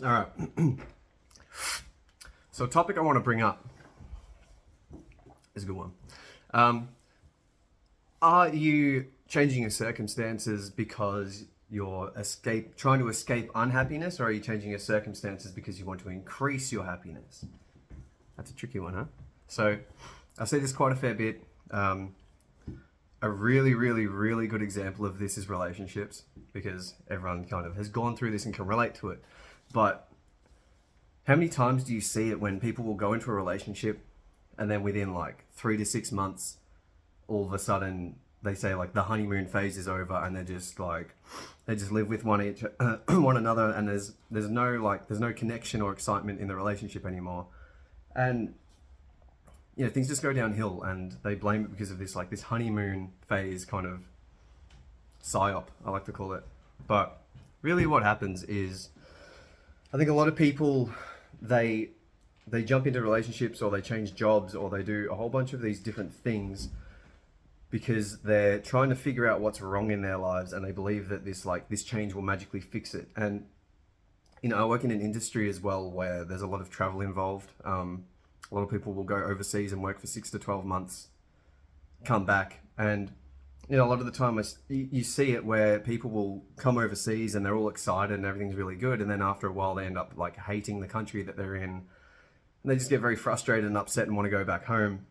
All right. So, a topic I want to bring up is a good one. Um, are you changing your circumstances because you're trying to escape unhappiness, or are you changing your circumstances because you want to increase your happiness? That's a tricky one, huh? So, I see this quite a fair bit. A really, really, really good example of this is relationships, because everyone kind of has gone through this and can relate to it. But how many times do you see it when people will go into a relationship and then within like 3 to 6 months, all of a sudden they say like the honeymoon phase is over and they're just like, they just live with one another, and there's no connection or excitement in the relationship anymore. And things just go downhill, and they blame it because of this honeymoon phase kind of psyop, I like to call it. But really what happens is, I think a lot of people, they jump into relationships, or they change jobs, or they do a whole bunch of these different things because they're trying to figure out what's wrong in their lives, and they believe that this change will magically fix it. And I work in an industry as well where there's a lot of travel involved. A lot of people will go overseas and work for 6 to 12 months, come back, and a lot of the time you see it where people will come overseas and they're all excited and everything's really good, and then after a while they end up like hating the country that they're in, and they just get very frustrated and upset and want to go back home.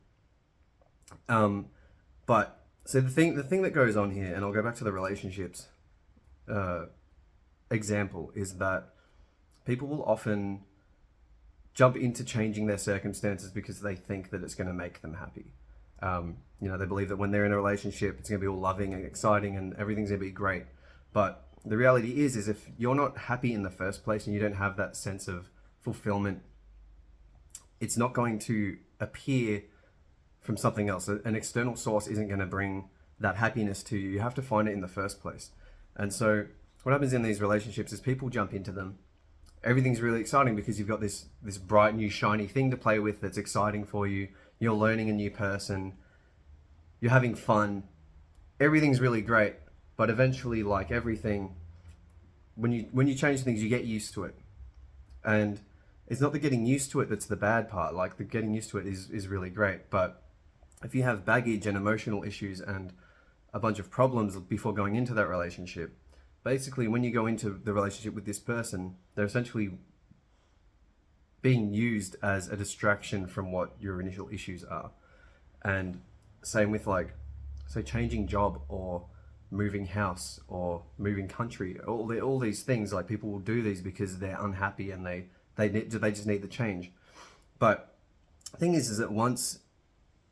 But so the thing that goes on here, and I'll go back to the relationships example, is that people will often jump into changing their circumstances because they think that it's going to make them happy. They believe that when they're in a relationship, it's going to be all loving and exciting and everything's going to be great. But the reality is if you're not happy in the first place and you don't have that sense of fulfillment, it's not going to appear from something else. An external source isn't going to bring that happiness to you. You have to find it in the first place. And so what happens in these relationships is people jump into them. Everything's really exciting because you've got this bright new shiny thing to play with that's exciting for you. You're learning a new person. You're having fun. Everything's really great. But eventually, like everything, when you change things, you get used to it. And it's not the getting used to it that's the bad part. Like, the getting used to it is really great. But if you have baggage and emotional issues and a bunch of problems before going into that relationship, basically when you go into the relationship with this person, they're essentially being used as a distraction from what your initial issues are. And same with say changing job or moving house or moving country, all these things. Like, people will do these because they're unhappy and they just need the change. But the thing is that once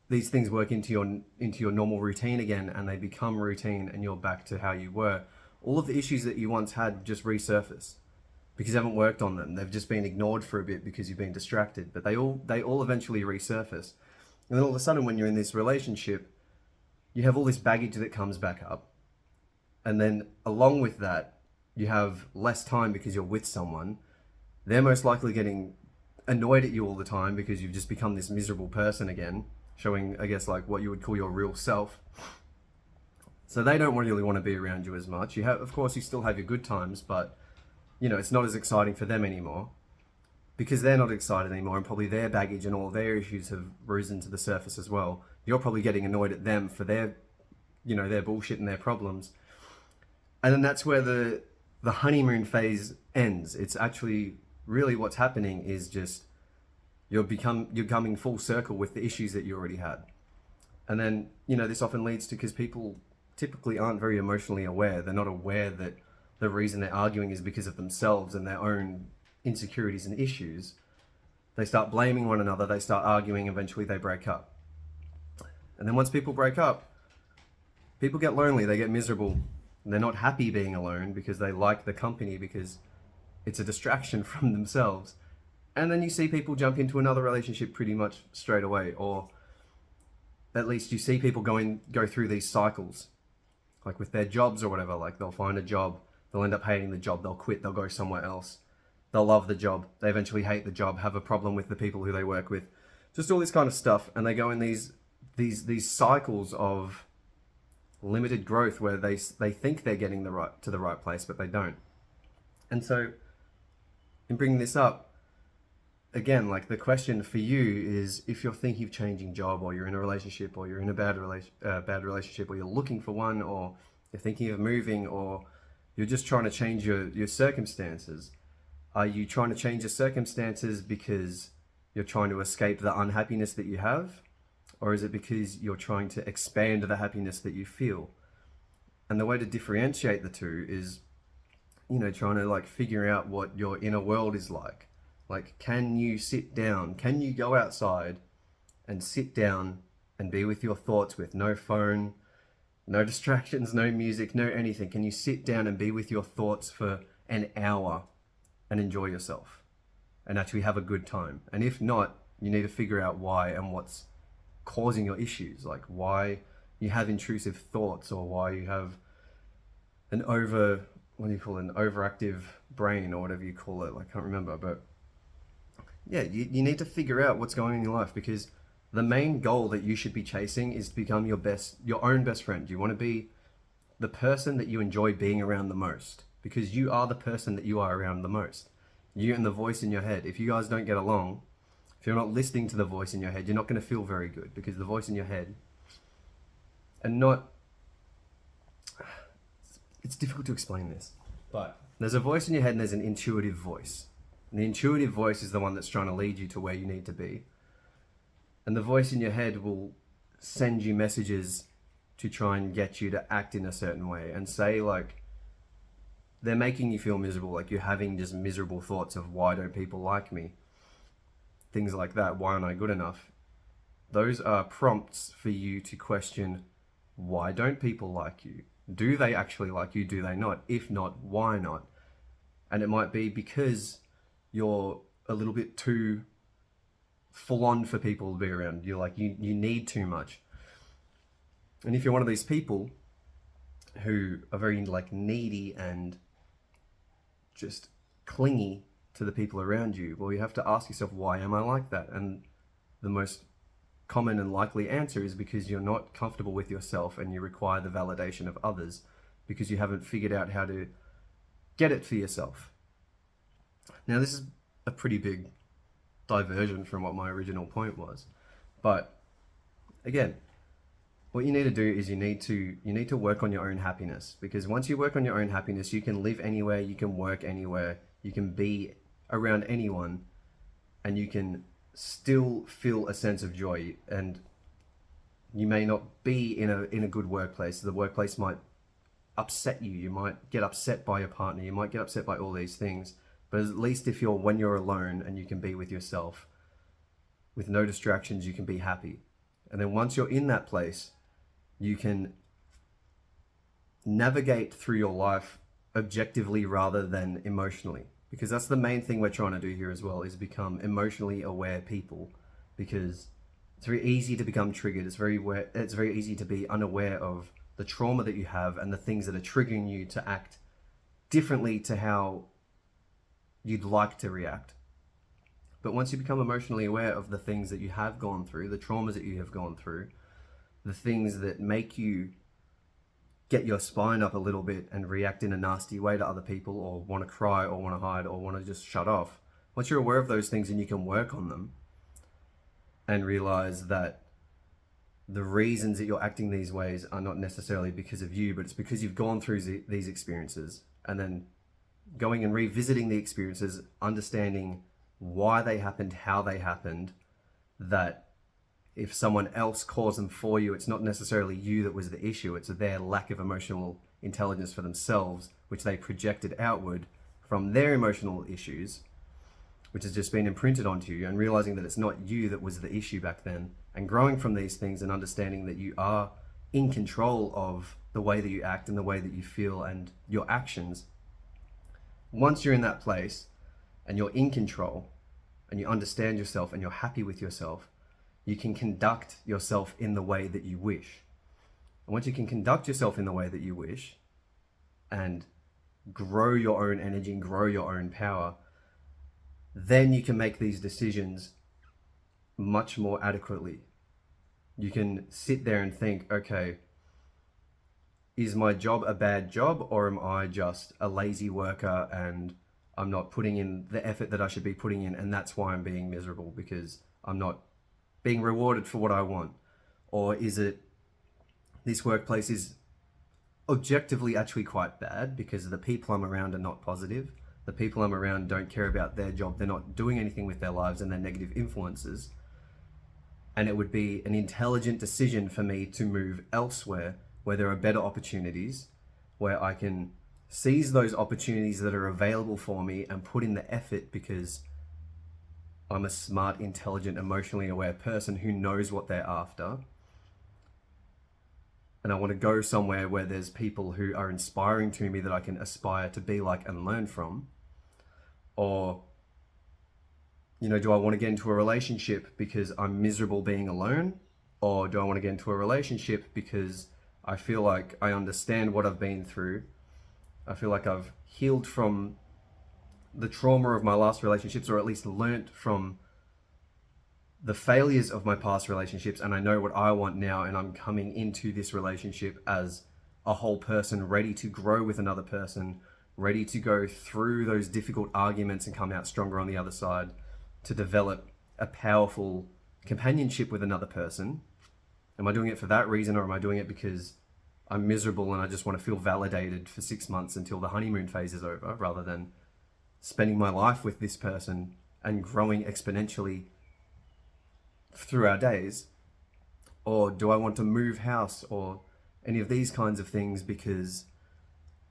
these things work into your normal routine again, and they become routine, and you're back to how you were, all of the issues that you once had just resurface because you haven't worked on them. They've just been ignored for a bit because you've been distracted, but they all eventually resurface. And then all of a sudden, when you're in this relationship, you have all this baggage that comes back up. And then along with that, you have less time because you're with someone. They're most likely getting annoyed at you all the time because you've just become this miserable person again, showing, I guess, like what you would call your real self. So they don't really want to be around you as much. Of course, you still have your good times, but it's not as exciting for them anymore because they're not excited anymore, and probably their baggage and all their issues have risen to the surface as well. You're probably getting annoyed at them for their bullshit and their problems. And then that's where the honeymoon phase ends. It's actually really what's happening is just you're coming full circle with the issues that you already had. And then, this often leads to, because people typically aren't very emotionally aware. They're not aware that the reason they're arguing is because of themselves and their own insecurities and issues. They start blaming one another, they start arguing, eventually they break up. And then once people break up, people get lonely, they get miserable. They're not happy being alone because they like the company, because it's a distraction from themselves. And then you see people jump into another relationship pretty much straight away, or at least you see people go through these cycles, like with their jobs or whatever. Like, they'll find a job, they'll end up hating the job, they'll quit, they'll go somewhere else. They'll love the job, they eventually hate the job, have a problem with the people who they work with, just all this kind of stuff. And they go in these cycles of limited growth where they think they're getting to the right place, but they don't. And so in bringing this up, again, like the question for you is, if you're thinking of changing job, or you're in a relationship, or you're in a bad relationship, or you're looking for one, or you're thinking of moving, or you're just trying to change your circumstances. Are you trying to change your circumstances because you're trying to escape the unhappiness that you have? Or is it because you're trying to expand the happiness that you feel? And the way to differentiate the two is, trying to like figure out what your inner world is like. Like, can you sit down? Can you go outside and sit down and be with your thoughts with no phone, no distractions, no music, no anything? Can you sit down and be with your thoughts for an hour and enjoy yourself and actually have a good time? And if not, you need to figure out why and what's causing your issues, like why you have intrusive thoughts, or why you have an overactive brain, or whatever you call it. I can't remember, but yeah, you need to figure out what's going on in your life, because the main goal that you should be chasing is to become your own best friend. You want to be the person that you enjoy being around the most, because you are the person that you are around the most. You and the voice in your head. If you guys don't get along, if you're not listening to the voice in your head, you're not going to feel very good, because the voice in your head, and not, it's difficult to explain this, but there's a voice in your head and there's an intuitive voice. And the intuitive voice is the one that's trying to lead you to where you need to be. And the voice in your head will send you messages to try and get you to act in a certain way, and say like, they're making you feel miserable, like you're having just miserable thoughts of, why don't people like me? Things like that. Why aren't I good enough? Those are prompts for you to question, why don't people like you? Do they actually like you? Do they not? If not, why not? And it might be because you're a little bit too full on for people to be around. You're like, you need too much. And if you're one of these people who are very like needy and just clingy to the people around you, well, you have to ask yourself, why am I like that? And the most common and likely answer is because you're not comfortable with yourself and you require the validation of others, because you haven't figured out how to get it for yourself. Now, this is a pretty big diversion from what my original point was, but again, what you need to do is you need to work on your own happiness, because once you work on your own happiness, you can live anywhere, you can work anywhere, you can be around anyone, and you can still feel a sense of joy. And you may not be in a good workplace. The workplace might upset you. You might get upset by your partner. You might get upset by all these things. But at least when you're alone and you can be with yourself, with no distractions, you can be happy. And then once you're in that place, you can navigate through your life objectively rather than emotionally. Because that's the main thing we're trying to do here as well, is become emotionally aware people. Because it's very easy to become triggered. It's very easy to be unaware of the trauma that you have and the things that are triggering you to act differently to how you'd like to react. But once you become emotionally aware of the things that you have gone through, the traumas that you have gone through, the things that make you get your spine up a little bit and react in a nasty way to other people, or want to cry, or want to hide, or want to just shut off. Once you're aware of those things and you can work on them and realize that the reasons that you're acting these ways are not necessarily because of you, but it's because you've gone through these experiences, and then going and revisiting the experiences, understanding why they happened, how they happened, that if someone else caused them for you, it's not necessarily you that was the issue, it's their lack of emotional intelligence for themselves, which they projected outward from their emotional issues, which has just been imprinted onto you, and realizing that it's not you that was the issue back then, and growing from these things and understanding that you are in control of the way that you act and the way that you feel and your actions. Once you're in that place and you're in control and you understand yourself and you're happy with yourself, you can conduct yourself in the way that you wish. And once you can conduct yourself in the way that you wish and grow your own energy and grow your own power, then you can make these decisions much more adequately. You can sit there and think, okay, is my job a bad job, or am I just a lazy worker and I'm not putting in the effort that I should be putting in, and that's why I'm being miserable, because I'm not being rewarded for what I want? Or is it this workplace is objectively actually quite bad because the people I'm around are not positive. The people I'm around don't care about their job. They're not doing anything with their lives, and they're negative influences. And it would be an intelligent decision for me to move elsewhere where there are better opportunities, where I can seize those opportunities that are available for me and put in the effort, because I'm a smart, intelligent, emotionally aware person who knows what they're after. And I want to go somewhere where there's people who are inspiring to me that I can aspire to be like and learn from. Or, do I want to get into a relationship because I'm miserable being alone? Or do I want to get into a relationship because I feel like I understand what I've been through? I feel like I've healed from the trauma of my last relationships, or at least learnt from the failures of my past relationships, and I know what I want now, and I'm coming into this relationship as a whole person, ready to grow with another person, ready to go through those difficult arguments and come out stronger on the other side, to develop a powerful companionship with another person. Am I doing it for that reason, or am I doing it because I'm miserable and I just want to feel validated for 6 months until the honeymoon phase is over, rather than spending my life with this person and growing exponentially through our days? Or do I want to move house, or any of these kinds of things, because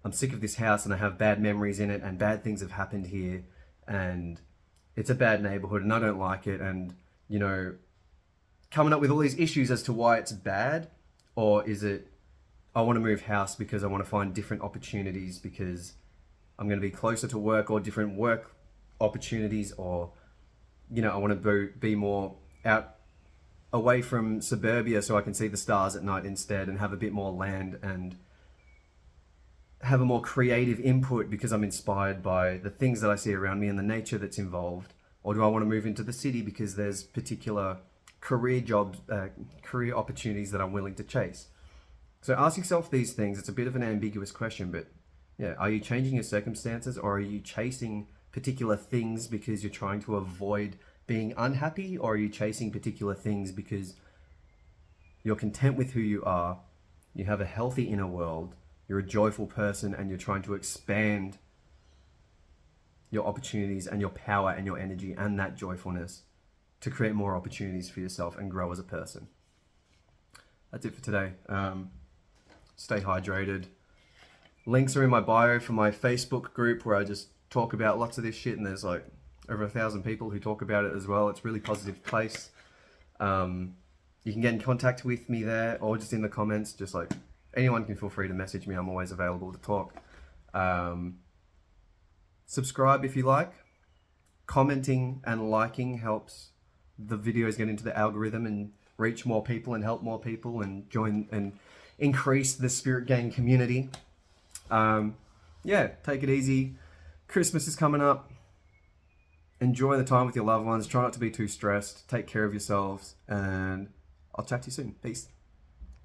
I'm sick of this house and I have bad memories in it and bad things have happened here and it's a bad neighborhood and I don't like it, and coming up with all these issues as to why it's bad? Or is it, I want to move house because I want to find different opportunities, because I'm going to be closer to work, or different work opportunities, or I want to be more out away from suburbia so I can see the stars at night instead, and have a bit more land and have a more creative input because I'm inspired by the things that I see around me and the nature that's involved? Or do I want to move into the city because there's particular career jobs, career opportunities that I'm willing to chase? So ask yourself these things. It's a bit of an ambiguous question, but yeah, are you changing your circumstances, or are you chasing particular things because you're trying to avoid being unhappy? Or are you chasing particular things because you're content with who you are, you have a healthy inner world, you're a joyful person, and you're trying to expand your opportunities and your power and your energy and that joyfulness to create more opportunities for yourself and grow as a person? That's it for today. Stay hydrated. Links are in my bio for my Facebook group, where I just talk about lots of this shit, and there's like over 1,000 people who talk about it as well. It's a really positive place. You can get in contact with me there, or just in the comments. Just like anyone can feel free to message me. I'm always available to talk. Subscribe if you like. Commenting and liking helps the videos get into the algorithm and reach more people and help more people and join and increase the Spirit Gang community. Yeah, take it easy. Christmas is coming up. Enjoy the time with your loved ones. Try not to be too stressed. Take care of yourselves, and I'll chat to you soon. Peace.